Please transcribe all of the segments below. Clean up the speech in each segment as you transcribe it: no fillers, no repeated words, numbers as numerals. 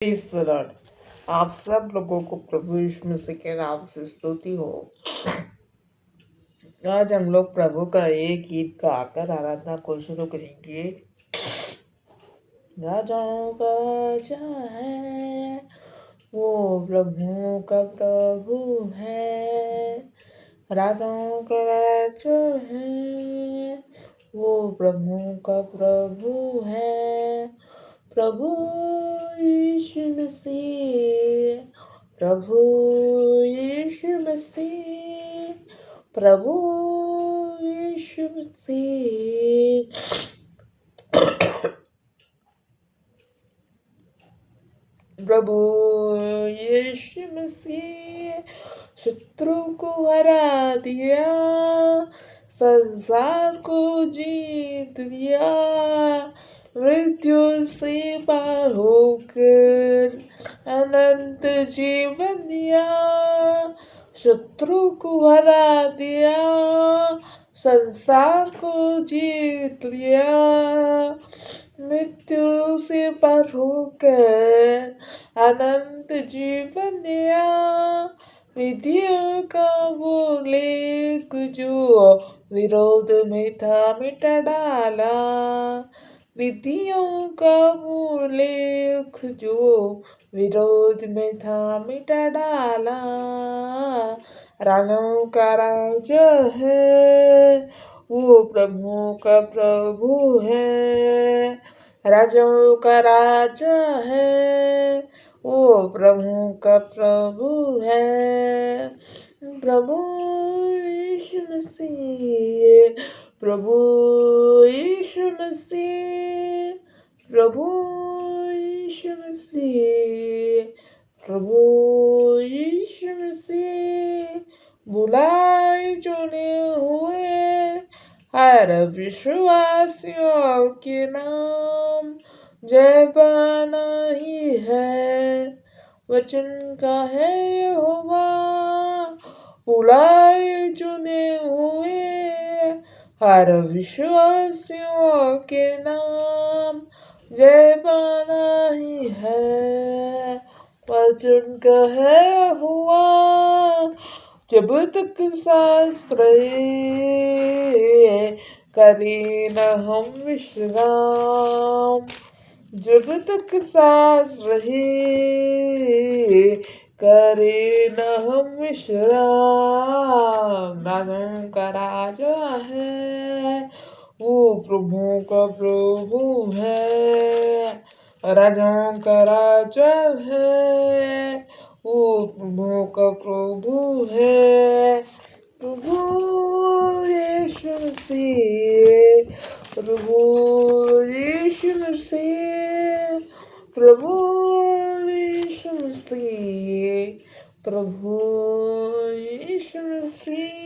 Praise the Lord. आप सब लोगों को प्रभु यीशु मसीह के नाम से स्तुति हो। आज हम लोग प्रभु का एक गीत गाकर आराधना को शुरू करेंगे। राजाओं का राजा है, वो प्रभु का प्रभु है। राजाओं का राजा है, वो प्रभु का प्रभु है। प्रभु यीशु मसीह, प्रभु यीशु मसीह, प्रभु यीशु मसीह। प्रभु यीशु मसीह शत्रु को हरा दिया, संसार को जीत लिया, मृत्यु से पार होकर अनंत जीवन दिया। शत्रु को हरा दिया, संसार को जीत लिया, मृत्यु से पार होकर अनंत जीवन दिया। विधियों का वो लेख जो विरोध में था मिटा डाला, विधियों का वो लेख जो विरोध में था मिटा डाला। राजाओं का राजा है, वो प्रभु का प्रभु है। राजाओं का राजा है, वो प्रभु का प्रभु है। प्रभु यीशु मसीह, प्रभु यीशु मसीह, प्रभु यीशु मसीह, प्रभु यीशु मसीह। बुलाए चुने हुए हर विश्वासियों के नाम जय पाना ही है। वचन का है यहोवा, बुलाए चुने हुए हर विश्वासियों के नाम जय पाना ही है। वचन का है यहोवा, जब तक सांस रहे करे न हम विश्राम। जब तक सांस रहे करे न हम विश्राम। राजाओं का राजा है, वो प्रभु का प्रभु है। राजाओं का राजा है, वो प्रभु का प्रभु है। प्रभु यीशु मसीह, प्रभु यीशु मसीह, प्रभु यीशु मसीह, प्रभु यीशु मसीह।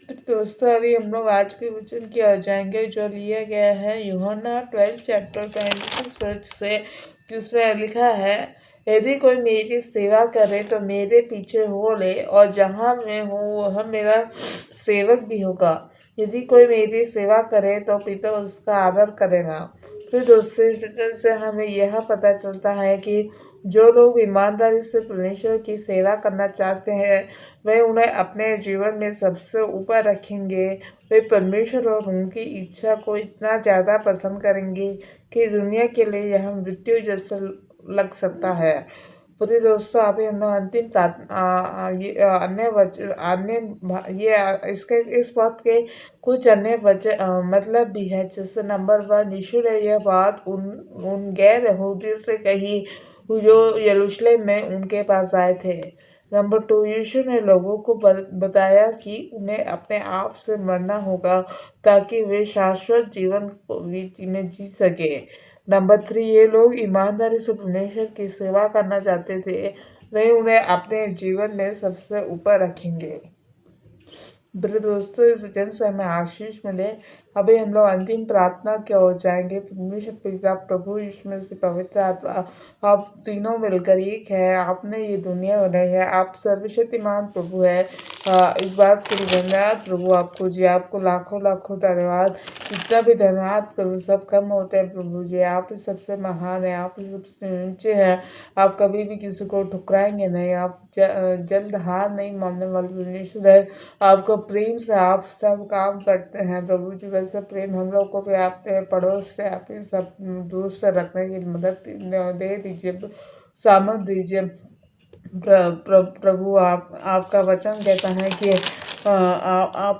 तो दोस्तों, अभी हम लोग आज के वचन की ओर जाएंगे, जो लिया गया है यूहन्ना 12 चैप्टर 26 वर्ष से, जिसमें लिखा है, यदि कोई मेरी सेवा करे तो मेरे पीछे हो ले, और जहाँ मैं हूँ वह मेरा सेवक भी होगा। यदि कोई मेरी सेवा करे तो पिता उसका आदर करेगा। फिर दोस्तों से हमें यह पता चलता है कि जो लोग ईमानदारी से परमेश्वर की सेवा करना चाहते हैं, वे उन्हें अपने जीवन में सबसे ऊपर रखेंगे। वे परमेश्वर और उनकी इच्छा को इतना ज़्यादा पसंद करेंगे कि दुनिया के लिए यह मृत्यु जैसा लग सकता है। प्रिय दोस्तों, अभी हम लोग अंतिम इसके इस बात के कुछ अन्य मतलब भी है। जैसे नंबर 1, यीशु ने यह बात उन गैर यहूदियों से कही जो यरूशलेम में उनके पास आए थे। नंबर 2, यीशु ने लोगों को बताया कि उन्हें अपने आप से मरना होगा ताकि वे शाश्वत जीवन में जी सके। नंबर 3, ये लोग ईमानदारी से परमेश्वर की सेवा करना चाहते थे, वे उन्हें अपने जीवन में सबसे ऊपर रखेंगे। प्रिय दोस्तों, इस वचन से हमें आशीष मिले। अभी हम लोग अंतिम प्रार्थना की ओर जाएंगे। परमेश्वर पिता, प्रभु यीशु मसीह, पवित्र आत्मा, आप तीनों मिलकर एक है। आपने ये दुनिया बनाई है, आप सर्वशक्तिमान प्रभु है। इस बात के लिए धन्यवाद प्रभु आपको जी, आपको लाखों लाखों धन्यवाद। जितना भी धन्यवाद करूँ सब कम होते हैं प्रभु जी। आप ही सबसे महान है, आप ही सबसे ऊंचे हैं। आप कभी भी किसी को ठुकराएंगे नहीं, आप जल्द हार नहीं मानने वाले परमेश्वर है। आपको प्रेम से आप सब काम करते हैं प्रभु जी। वैसे प्रेम हम लोग को भी आपके पड़ोस से, आपके सब दूर से रखने की मदद दे दीजिए, सामर्थ दीजिए। प्रभु आपका वचन कहता है कि आप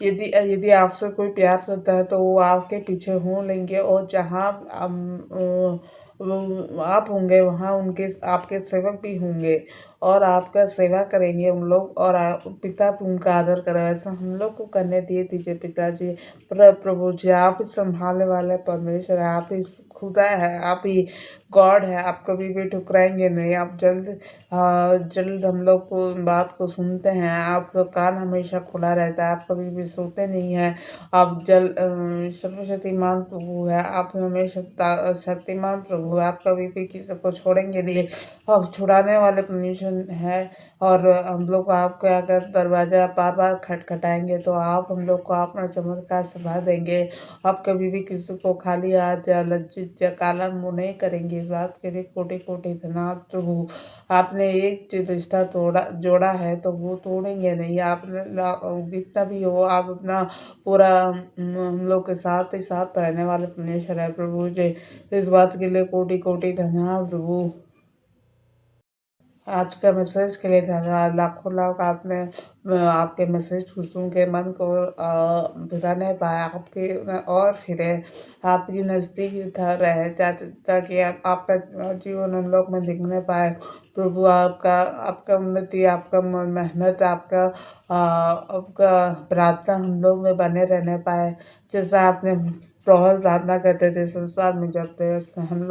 यदि यदि आपसे कोई प्यार करता है तो वो आपके पीछे हो लेंगे, और जहाँ आप होंगे वहाँ उनके आपके सेवक भी होंगे और आपका सेवा करेंगे उन लोग, और पिता उनका आदर करें। ऐसा हम लोग को करने दिए दीजिए पिताजी। प्रभु जी, आप ही संभालने वाले परमेश्वर है, आप ही खुदा है, आप ही गॉड है। आप कभी भी ठुकराएंगे नहीं। आप जल्द हम लोग को बात को सुनते हैं। आपका कान हमेशा खुला रहता है, आप कभी भी सोते नहीं हैं। आप सर्वशक्तिमान प्रभु है, आप हमेशा शक्तिमान प्रभु है। आप कभी भी किसी को छोड़ेंगे नहीं, आप छुड़ाने वाले परमेश्वर है। और हम लोग आपके अगर दरवाजा बार बार खटखटाएंगे तो आप हम लोग को अपना चमत्कार सभा देंगे। आप कभी भी किसी को खाली हाथ या लज्जित या काला मुंह नहीं करेंगे। इस बात के लिए कोटि कोटि धन्यवाद प्रभु। आपने एक रिश्ता जोड़ा है तो वो तोड़ेंगे नहीं। आपने जितना भी हो, आप अपना पूरा हम लोग के साथ ही साथ रहने वाले परमेश्वर है प्रभु जी। इस बात के लिए कोटि कोटि धन्यवाद प्रभु। आज का मैसेज के लिए धन्यवाद। लाखों लाख आपने आपके मैसेज को सुन के मन को फिरा नहीं पाया, आपके और फिरे आपकी नज़दीक रहे, ताकि आपका जीवन हम लोग में दिखने पाए प्रभु। आपका उन्नति, आपका मेहनत, आपका प्रार्थना हम लोग में बने रहने पाए। जैसा आपने प्रबल प्रार्थना करते थे संसार में जब थे, हम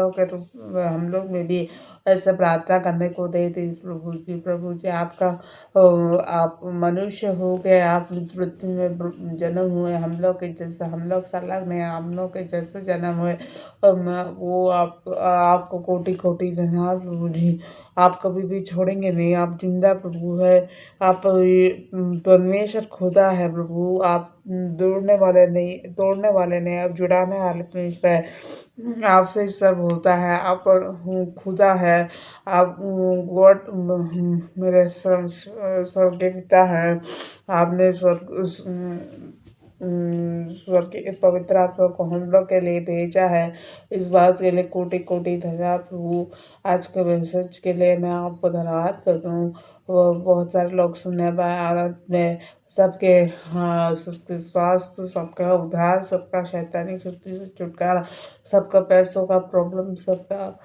लोग में भी ऐसे प्रार्थना करने को दे दी प्रभु जी। प्रभु जी, आप मनुष्य हो गए, आप पृथ्वी में जन्म हुए हम लोग के जैसे, हम लोग से अलग नहीं, हम लोग के जैसे जन्म हुए। वो आपको कोटि कोटि धन्यवाद प्रभु जी। आप कभी भी छोड़ेंगे नहीं, आप जिंदा प्रभु है। आप परमेश्वर खुदा है प्रभु। आप तोड़ने वाले नहीं, आप जुड़ाने वाले परमेश्वर है। आपसे सब होता है, आप खुदा है। आप गॉड मेरे स्वर्गीय पिता है। आपने स्वर्ग के पवित्र आत्मा को हम लोग के लिए भेजा है। इस बात के लिए कोटि कोटि धन्यवाद प्रभु। आज के मैसेज के लिए मैं आपको धन्यवाद करता हूँ। बहुत सारे लोग सुनने पाए आनंद में, सबके सबके स्वास्थ्य, सबका उद्धार, सबका शैतानी शक्ति से छुटकारा, सबका पैसों का प्रॉब्लम, सबका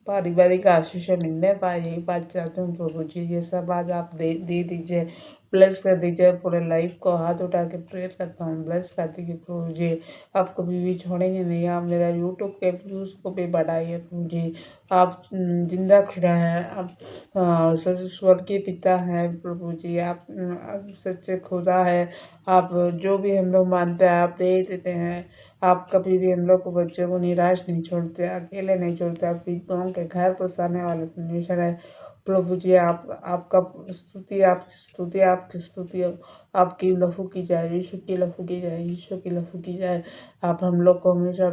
पारिवारिक आशीष मिलने पाए, यही बात चाहती हूँ प्रभु जी। ये सब आज आप दे दीजिए, ब्लेस कर दीजिए। पूरे लाइफ को हाथ उठा के प्रेयर करता हूँ, ब्लेस कर दीजिए प्रभु जी। आप कभी भी छोड़ेंगे नहीं। आप मेरा यूट्यूब के व्यूज़ को भी बढ़ाइए प्रभु जी। आप जिंदा खड़ा हैं, आप स्वर के पिता हैं प्रभु जी। आप सच्चे खुदा है। आप जो भी हम लोग मानते हैं आप दे देते हैं। आप कभी भी हम लोग को, बच्चों को निराश नहीं छोड़ते, अकेले नहीं छोड़ते। आप विधवाओं के घर बसाने वाले परमेश्वर है प्रभु जी। आपका स्तुति, आपकी स्तुति, आपकी स्तुति, आपकी लहू की जाए, यीशु की लहू की जाए, यीशु की लहू की जाए। आप हम लोग को हमेशा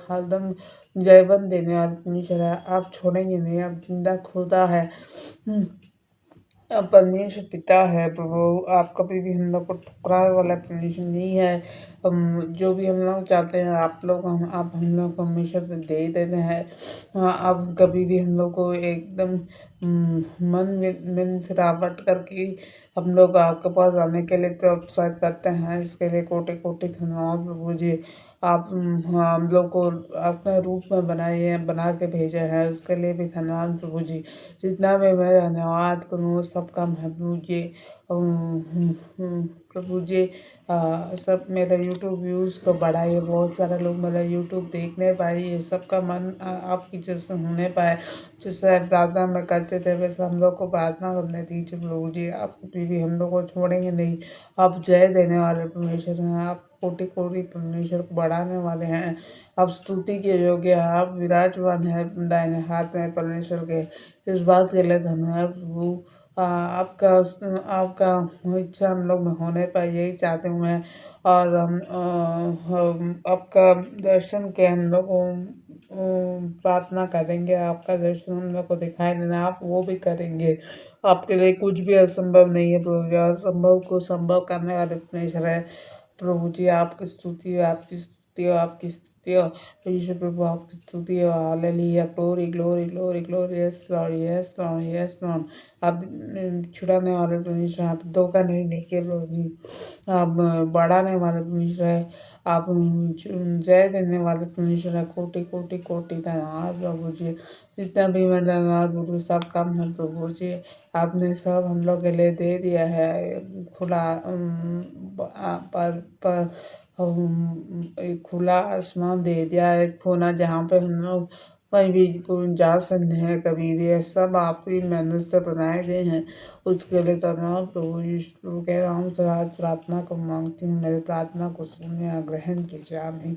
हरदम जयवंत देने वाले परमेश्वर है। आप छोड़ेंगे नहीं, आप जिंदा खुदा है। परमेश्वर पिता है प्रभु। आप कभी भी हम लोग को ठुकराने वाला परमेश्वर नहीं है। जो भी हम लोग चाहते हैं आप हम लोग को हमेशा दे देते हैं। आप कभी भी हम लोग को एकदम मन फिरावट करके हम लोग आपके पास आने के लिए प्रोत्साहित करते हैं। इसके लिए कोटि कोटि धन्यवाद प्रभु जी। आप हम लोग को अपने रूप में बनाए बना के भेजे हैं, उसके लिए भी धन्यवाद प्रभु जी। जितना भी मैं धन्यवाद करूँ सब कम है प्रभु जी। प्रभु जी सब मेरे यूट्यूब व्यूज़ को बढ़ाइए, बहुत सारे लोग मेरा यूट्यूब देखने पाए, ये सबका मन आपकी जैसे होने पाए। जैसे प्रार्थना में करते थे वैसे हम लोग को प्रार्थना करने दीजिए प्रभु जी। आप कभी भी हम लोग को छोड़ेंगे नहीं। आप जय देने वाले परमेश्वर हैं, आप कोटि कोटि परमेश्वर को बढ़ाने वाले हैं। आप स्तुति के योग्य हैं, आप विराजमान हैं दाहिने हाथ में परमेश्वर के। इस बात के लिए धन्यवाद प्रभु। आपका आपका इच्छा हम लोग में होने पाए, यही चाहते हूँ मैं। और हम आपका दर्शन के हम लोग प्रार्थना करेंगे, आपका दर्शन हम लोग को दिखाई देना, आप वो भी करेंगे। आपके लिए कुछ भी असंभव नहीं है प्रभु जी, असंभव को संभव करने वाले परमेश्वर है प्रभु जी। आपकी स्तुति हो, आपकी स्तुति हो, आपकी स्तुति हो यीशु प्रभु, आपकी स्तुति हो। Hallelujah, glory glory glory glory, yes Lord, yes Lord, yes Lord. आप छुड़ाने वाले परमेश्वर, आप धोखा नहीं देंगे प्रभु जी। आप बढ़ाने वाले परमेश्वर है, आप जय देने वाले परमेश्वर है। कोटि कोटि कोटि धन्यवाद प्रभु जी। जितना भी मैं धन्यवाद प्रभु, सब कम है प्रभु जी। आपने सब हम लोग के लिए दे दिया है खुला पर एक खुला आसमान दे दिया है, खोना जहाँ पे हम लोग कहीं भी कोई जा सकते हैं कभी भी। ये सब आपकी मेहनत से बनाए गए हैं, उसके लिए धन्यवाद प्रभु यीशु के नाम से आज प्रार्थना को मांगती हूँ। मेरी प्रार्थना को सुनिए, ग्रहण कीजिए, आमीन।